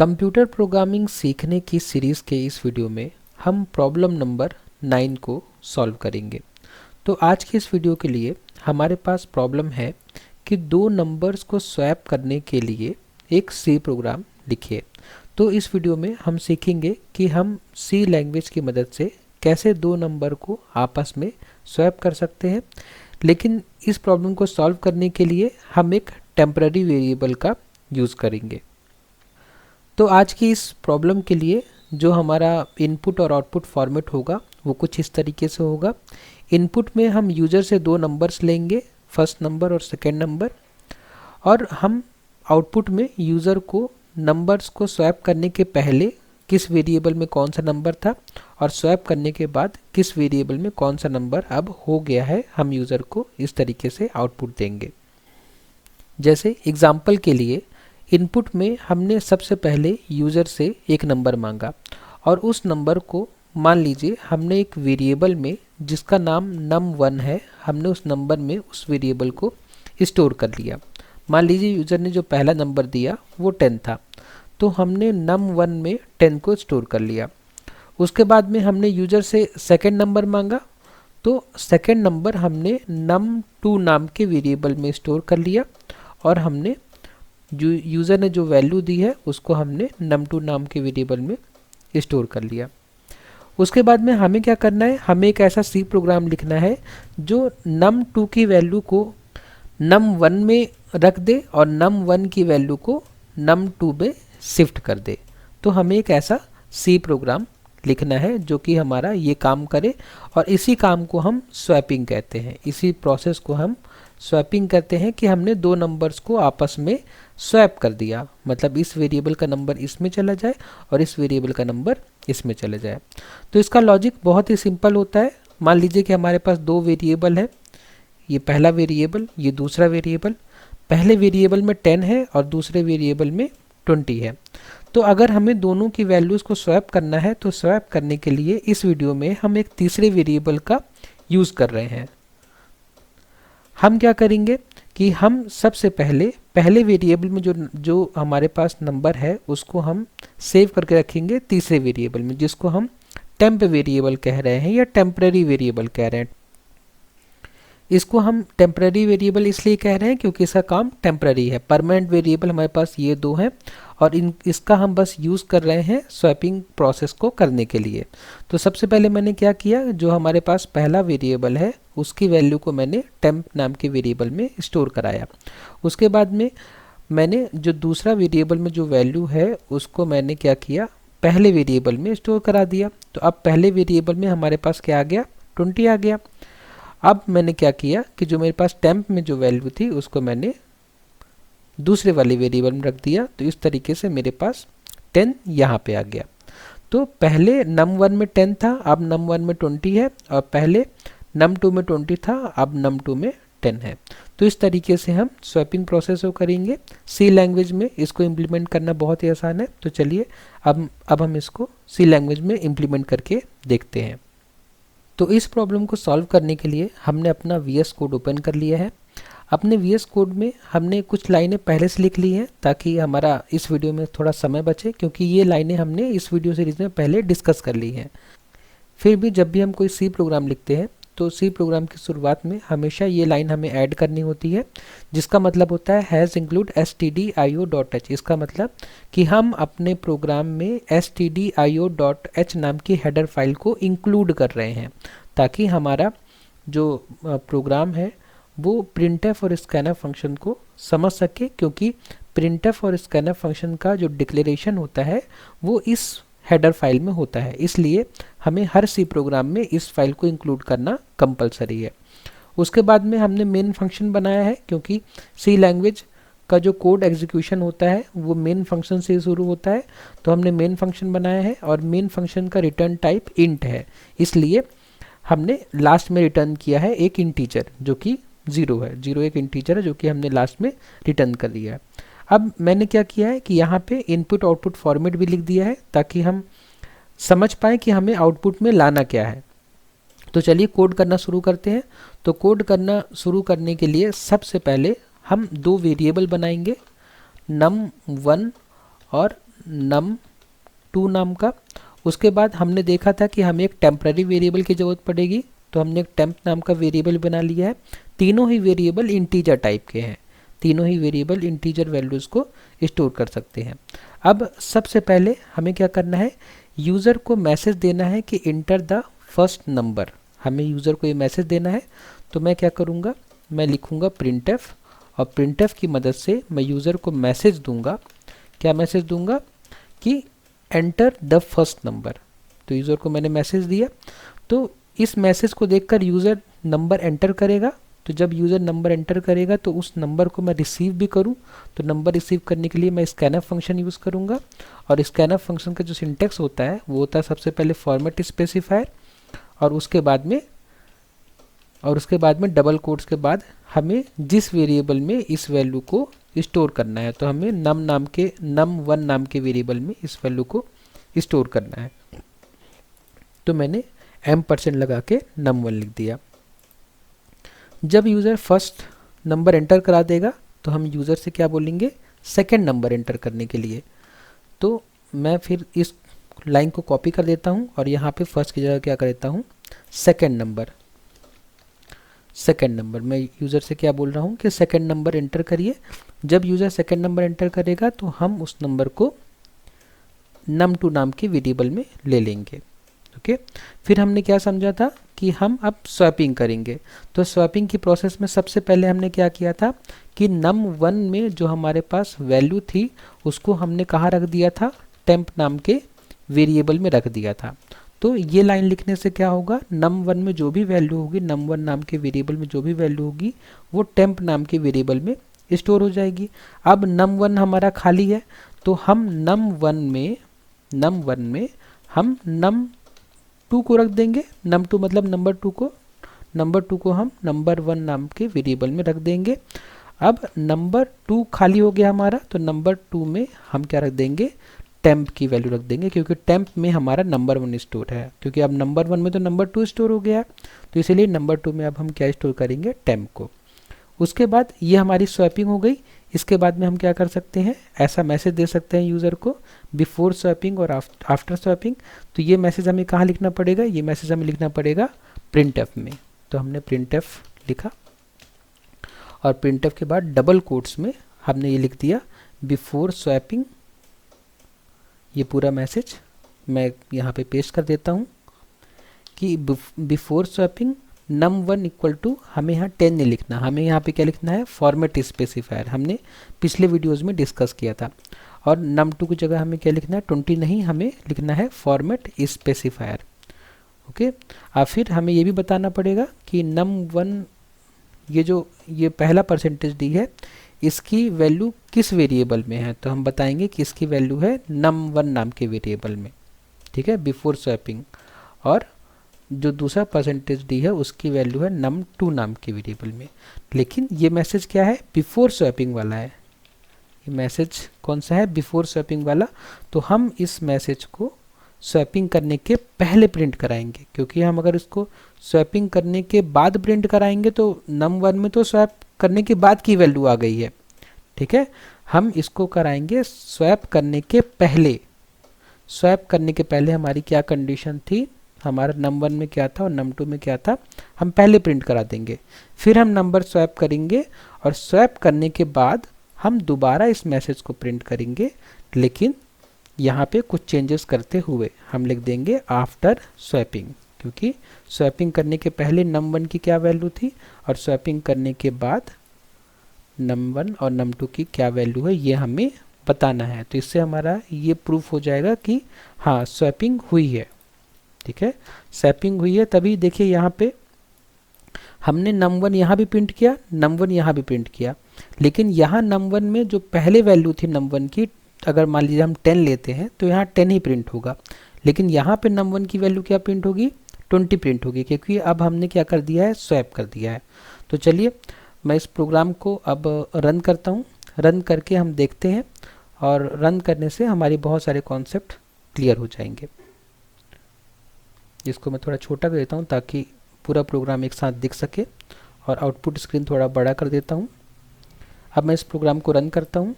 Computer programming सीखने की series के इस वीडियो में हम प्रॉब्लम नंबर 9 को सॉल्व करेंगे। तो आज की इस वीडियो के लिए हमारे पास प्रॉब्लम है कि दो नंबर्स को स्वैप करने के लिए एक सी प्रोग्राम लिखिए। तो इस वीडियो में हम सीखेंगे कि हम सी लैंग्वेज की मदद से कैसे दो नंबर को आपस में स्वैप कर सकते हैं। लेकिन इस प्रॉब्लम को सॉल्व करने के लिए हम एक टेम्पररी वेरिएबल का यूज़ करेंगे। तो आज की इस प्रॉब्लम के लिए जो हमारा इनपुट और आउटपुट फॉर्मेट होगा वो कुछ इस तरीके से होगा। इनपुट में हम यूज़र से दो नंबर्स लेंगे, फर्स्ट नंबर और सेकेंड नंबर, और हम आउटपुट में यूज़र को नंबर्स को स्वैप करने के पहले किस वेरिएबल में कौन सा नंबर था और स्वैप करने के बाद किस वेरिएबल में कौन सा नंबर अब हो गया है, हम यूज़र को इस तरीके से आउटपुट देंगे। जैसे एग्जाम्पल के लिए इनपुट में हमने सबसे पहले यूज़र से एक नंबर मांगा और उस नंबर को मान लीजिए हमने एक वेरिएबल में जिसका नाम num1 है, हमने उस नंबर में उस वेरिएबल को स्टोर कर लिया। मान लीजिए यूज़र ने जो पहला नंबर दिया वो 10 था, तो हमने num1 में 10 को स्टोर कर लिया। उसके बाद में हमने यूज़र से सेकेंड नंबर मांगा, तो सेकेंड नंबर हमने num2 नाम के वेरिएबल में स्टोर कर लिया और हमने जो यूज़र ने जो वैल्यू दी है उसको हमने num2 नाम के वेरिएबल में स्टोर कर लिया। उसके बाद में हमें क्या करना है, हमें एक ऐसा सी प्रोग्राम लिखना है जो num2 की वैल्यू को num1 में रख दे और num1 की वैल्यू को num2 में शिफ्ट कर दे। तो हमें एक ऐसा सी प्रोग्राम लिखना है जो कि हमारा ये काम करे, और इसी काम को हम स्वैपिंग कहते हैं। इसी प्रोसेस को हम स्वैपिंग करते हैं कि हमने दो नंबर्स को आपस में स्वैप कर दिया, मतलब इस वेरिएबल का नंबर इसमें चला जाए और इस वेरिएबल का नंबर इसमें चला जाए। तो इसका लॉजिक बहुत ही सिंपल होता है। मान लीजिए कि हमारे पास दो वेरिएबल है, ये पहला वेरिएबल, ये दूसरा वेरिएबल। पहले वेरिएबल में 10 है और दूसरे वेरिएबल में 20 है। तो अगर हमें दोनों की वैल्यूज़ को स्वैप करना है तो स्वैप करने के लिए इस वीडियो में हम एक तीसरे वेरिएबल का यूज़ कर रहे हैं। हम क्या करेंगे कि हम सबसे पहले वेरिएबल में जो हमारे पास नंबर है उसको हम सेव करके रखेंगे तीसरे वेरिएबल में, जिसको हम टेम्प वेरिएबल कह रहे हैं या टेम्पररी वेरिएबल कह रहे हैं। इसको हम टेम्पररी वेरिएबल इसलिए कह रहे हैं क्योंकि इसका काम टेम्पररी है। परमानेंट वेरिएबल हमारे पास ये दो हैं और इसका हम बस यूज़ कर रहे हैं स्वैपिंग प्रोसेस को करने के लिए। तो सबसे पहले मैंने क्या किया, जो हमारे पास पहला वेरिएबल है उसकी वैल्यू को मैंने टेम्प नाम के वेरिएबल में स्टोर कराया। उसके बाद में मैंने जो दूसरा वेरिएबल में जो वैल्यू है उसको मैंने क्या किया, पहले वेरिएबल में स्टोर करा दिया। तो अब पहले वेरिएबल में हमारे पास क्या आ गया, 20 आ गया। अब मैंने क्या किया कि जो मेरे पास टेम्प में जो वैल्यू थी उसको मैंने दूसरे वाले वेरिएबल में रख दिया। तो इस तरीके से मेरे पास 10 यहाँ पे आ गया। तो पहले num1 में 10 था, अब num1 में 20 है, और पहले num2 में 20 था, अब num2 में 10 है। तो इस तरीके से हम स्वैपिंग प्रोसेस को करेंगे। सी लैंग्वेज में इसको इम्प्लीमेंट करना बहुत ही आसान है। तो चलिए अब हम इसको सी लैंग्वेज में इम्प्लीमेंट करके देखते हैं। तो इस प्रॉब्लम को सॉल्व करने के लिए हमने अपना VS कोड ओपन कर लिया है। अपने VS कोड में हमने कुछ लाइनें पहले से लिख ली हैं ताकि हमारा इस वीडियो में थोड़ा समय बचे, क्योंकि ये लाइनें हमने इस वीडियो सीरीज़ में पहले डिस्कस कर ली हैं। फिर भी जब भी हम कोई सी प्रोग्राम लिखते हैं तो सी प्रोग्राम की शुरुआत में हमेशा ये लाइन हमें ऐड करनी होती है, जिसका मतलब होता है हैज़ इंक्लूड stdio.h। इसका मतलब कि हम अपने प्रोग्राम में stdio.h नाम की हेडर फाइल को इंक्लूड कर रहे हैं, ताकि हमारा जो प्रोग्राम है वो printf और scanf फंक्शन को समझ सके, क्योंकि printf और scanf फंक्शन का जो डिक्लेरेशन होता है वो इस हेडर फाइल में होता है। इसलिए हमें हर सी प्रोग्राम में इस फाइल को इंक्लूड करना कंपलसरी है। उसके बाद में हमने मेन फंक्शन बनाया है, क्योंकि सी लैंग्वेज का जो कोड एग्जीक्यूशन होता है वो मेन फंक्शन से शुरू होता है। तो हमने मेन फंक्शन बनाया है और मेन फंक्शन का रिटर्न टाइप इंट है, इसलिए हमने लास्ट में रिटर्न किया है एक इंटीजर जो कि 0 है। 0 एक इंटीजर है जो कि हमने लास्ट में रिटर्न कर दिया है। अब मैंने क्या किया है कि यहाँ पे इनपुट आउटपुट फॉर्मेट भी लिख दिया है ताकि हम समझ पाएँ कि हमें आउटपुट में लाना क्या है। तो चलिए कोड करना शुरू करते हैं। तो कोड करना शुरू करने के लिए सबसे पहले हम दो वेरिएबल बनाएंगे, num1 और num2 नाम का। उसके बाद हमने देखा था कि हमें एक टेम्पररी वेरिएबल की ज़रूरत पड़ेगी, तो हमने एक टेम्प नाम का वेरिएबल बना लिया है। तीनों ही वेरिएबल इंटीजर टाइप के हैं, तीनों ही वेरिएबल इंटीजर वैल्यूज़ को स्टोर कर सकते हैं। अब सबसे पहले हमें क्या करना है, यूज़र को मैसेज देना है कि इंटर द फर्स्ट नंबर। हमें यूज़र को ये मैसेज देना है, तो मैं क्या करूँगा, मैं लिखूँगा printf, और printf की मदद से मैं यूज़र को मैसेज दूंगा। क्या मैसेज दूंगा कि एंटर द फर्स्ट नंबर। तो यूज़र को मैंने मैसेज दिया, तो इस मैसेज को देखकर यूज़र नंबर एंटर करेगा। तो जब यूज़र नंबर एंटर करेगा तो उस नंबर को मैं रिसीव भी करूं, तो नंबर रिसीव करने के लिए मैं स्कैनफ फंक्शन यूज़ करूंगा। और स्कैनफ फंक्शन का जो सिंटेक्स होता है वो होता है सबसे पहले फॉर्मेट स्पेसिफायर, और उसके बाद में डबल कोट्स के बाद हमें जिस वेरिएबल में इस वैल्यू को स्टोर करना है, तो हमें num1 नाम के वेरिएबल में इस वैल्यू को स्टोर करना है। तो मैंने %, लगा के num1 लिख दिया। जब यूज़र फर्स्ट नंबर एंटर करा देगा तो हम यूज़र से क्या बोलेंगे, सेकंड नंबर एंटर करने के लिए। तो मैं फिर इस लाइन को कॉपी कर देता हूँ और यहाँ पे फर्स्ट की जगह क्या कर देता हूँ, सेकंड नंबर। मैं यूज़र से क्या बोल रहा हूँ कि सेकंड नंबर एंटर करिए। जब यूज़र सेकंड नंबर एंटर करेगा तो हम उस नंबर को num2 नाम के वेरिएबल में ले लेंगे। ओके, फिर हमने क्या समझा था कि हम अब स्वैपिंग करेंगे। तो स्वैपिंग की प्रोसेस में सबसे पहले हमने क्या किया था कि num1 में जो हमारे पास वैल्यू थी उसको हमने कहाँ रख दिया था, टेम्प नाम के वेरिएबल में रख दिया था। तो ये लाइन लिखने से क्या होगा, num1 में जो भी वैल्यू होगी, num1 नाम के वेरिएबल में जो भी वैल्यू होगी वो टेम्प नाम के वेरिएबल में स्टोर हो जाएगी। अब num1 हमारा खाली है, तो हम num1 में हम num2 को रख देंगे। num2 मतलब नंबर 2 को हम नंबर 1 नाम के वेरिएबल में रख देंगे। अब नंबर 2 खाली हो गया हमारा, तो नंबर 2 में हम क्या रख देंगे, टेम्प की वैल्यू रख देंगे, क्योंकि टेम्प में हमारा नंबर 1 स्टोर है। क्योंकि अब नंबर 1 में तो नंबर 2 स्टोर हो गया, तो इसीलिए नंबर 2 में अब हम क्या स्टोर करेंगे, टेम्प को। उसके बाद ये हमारी स्वैपिंग हो गई। इसके बाद में हम क्या कर सकते हैं, ऐसा मैसेज दे सकते हैं यूज़र को, बिफोर स्वैपिंग और आफ्टर स्वैपिंग। तो ये मैसेज हमें कहाँ लिखना पड़ेगा, ये मैसेज हमें लिखना पड़ेगा printf में। तो हमने printf लिखा, और printf के बाद डबल कोट्स में हमने ये लिख दिया बिफोर स्वैपिंग। ये पूरा मैसेज मैं यहाँ पे पेस्ट कर देता हूँ कि before swapping num1 equal to, हमें यहाँ 10 नहीं लिखना, हमें यहाँ पे क्या लिखना है, फॉर्मेट स्पेसिफायर। हमने पिछले वीडियोज़ में डिस्कस किया था। और num2 की जगह हमें क्या लिखना है, 20 नहीं, हमें लिखना है फॉर्मेट स्पेसिफायर। ओके, और फिर हमें ये भी बताना पड़ेगा कि num1 ये पहला % है, इसकी वैल्यू किस वेरिएबल में है। तो हम बताएंगे कि इसकी वैल्यू है num1 नाम के वेरिएबल में, ठीक है, बिफोर स्वैपिंग। और जो दूसरा % है उसकी वैल्यू है num2 नाम के वेरिएबल में। लेकिन ये मैसेज क्या है, बिफोर स्वैपिंग वाला है। ये मैसेज कौन सा है, बिफोर स्वैपिंग वाला। तो हम इस मैसेज को स्वैपिंग करने के पहले प्रिंट कराएंगे, क्योंकि हम अगर इसको स्वैपिंग करने के बाद प्रिंट कराएंगे तो num1 में तो स्वैप करने के बाद की वैल्यू आ गई है, ठीक है। हम इसको कराएंगे स्वैप करने के पहले। स्वैप करने के पहले हमारी क्या कंडीशन थी, हमारा num1 में क्या था और num2 में क्या था, हम पहले प्रिंट करा देंगे। फिर हम नंबर स्वैप करेंगे, और स्वैप करने के बाद हम दोबारा इस मैसेज को प्रिंट करेंगे। लेकिन यहाँ पे कुछ चेंजेस करते हुए हम लिख देंगे आफ्टर स्वैपिंग, क्योंकि स्वैपिंग करने के पहले num1 की क्या वैल्यू थी और स्वैपिंग करने के बाद num1 और num2 की क्या वैल्यू है ये हमें बताना है। तो इससे हमारा ये प्रूफ हो जाएगा कि हाँ स्वैपिंग हुई है, ठीक है, स्वैपिंग हुई है। तभी देखिए यहाँ पे हमने num1 यहाँ भी प्रिंट किया, num1 यहाँ भी प्रिंट किया, लेकिन यहाँ num1 में जो पहले वैल्यू थी num1 की, अगर मान लीजिए हम 10 लेते हैं तो यहाँ 10 ही प्रिंट होगा। लेकिन यहाँ पे num1 की वैल्यू क्या प्रिंट होगी, 20 प्रिंट होगी, क्योंकि अब हमने क्या कर दिया है, स्वैप कर दिया है। तो चलिए मैं इस प्रोग्राम को अब रन करता हूँ। रन करके हम देखते हैं, और रन करने से हमारी बहुत सारे कॉन्सेप्ट क्लियर हो जाएंगे। इसको मैं थोड़ा छोटा कर देता हूँ ताकि पूरा प्रोग्राम एक साथ दिख सके, और आउटपुट स्क्रीन थोड़ा बड़ा कर देता हूँ। अब मैं इस प्रोग्राम को रन करता हूँ।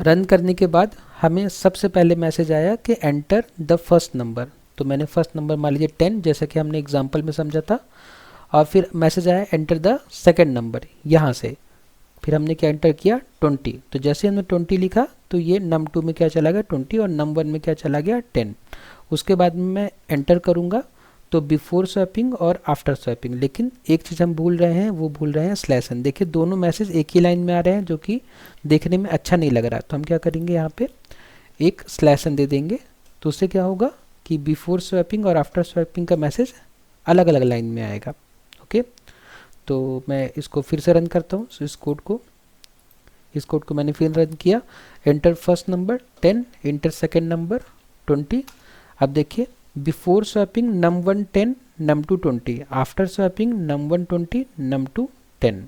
रन करने के बाद हमें सबसे पहले मैसेज आया कि एंटर द फर्स्ट नंबर। तो मैंने फर्स्ट नंबर मान लीजिए 10, जैसा कि हमने एग्जांपल में समझा था। और फिर मैसेज आया एंटर द सेकंड नंबर, यहाँ से फिर हमने क्या एंटर किया 20। तो जैसे हमने 20 लिखा तो ये num2 में क्या चला गया 20 और num1 में क्या चला गया 10। उसके बाद में मैं एंटर करूँगा तो बिफोर स्वैपिंग और आफ्टर स्वैपिंग, लेकिन एक चीज़ हम भूल रहे हैं, वो भूल रहे हैं स्लैश एन। देखिए दोनों मैसेज एक ही लाइन में आ रहे हैं जो कि देखने में अच्छा नहीं लग रहा। तो हम क्या करेंगे यहाँ पे एक स्लैश एन दे देंगे, तो उससे क्या होगा कि बिफोर स्वैपिंग और आफ्टर स्वैपिंग का मैसेज अलग अलग लाइन में आएगा। ओके, तो मैं इसको फिर से रन करता हूँ। इस कोड को मैंने फिर रन किया। Enter first number 10, enter second number 20। अब देखिए before swapping num1 10, num2 20, after swapping num1 20, num2 10।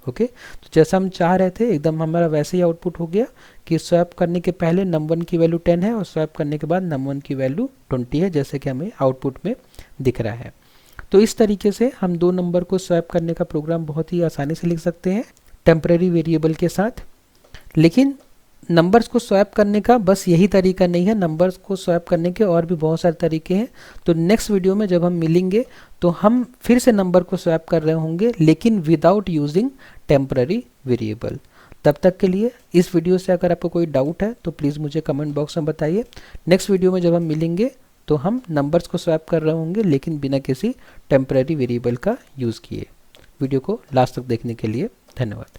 Okay, तो जैसा हम चाह रहे थे एकदम हमारा वैसे ही आउटपुट हो गया कि स्वैप करने के पहले num1 की वैल्यू 10 है और स्वैप करने के बाद num1 की वैल्यू 20 है, जैसे कि हमें आउटपुट में दिख रहा है। तो इस तरीके से हम दो नंबर को स्वैप करने का प्रोग्राम बहुत ही आसानी से लिख सकते हैं टेम्परेरी वेरिएबल के साथ। लेकिन नंबर्स को स्वैप करने का बस यही तरीका नहीं है, नंबर्स को स्वैप करने के और भी बहुत सारे तरीके हैं। तो नेक्स्ट वीडियो में जब हम मिलेंगे तो हम फिर से नंबर को स्वैप कर रहे होंगे, लेकिन विदाउट यूजिंग टेम्पररी वेरिएबल। तब तक के लिए इस वीडियो से अगर आपको कोई डाउट है तो प्लीज़ मुझे कमेंट बॉक्स में बताइए। नेक्स्ट वीडियो में जब हम मिलेंगे तो हम नंबर्स को स्वैप कर रहे होंगे, लेकिन बिना किसी टेम्पररी वेरिएबल का यूज़ किए। वीडियो को लास्ट तक देखने के लिए धन्यवाद।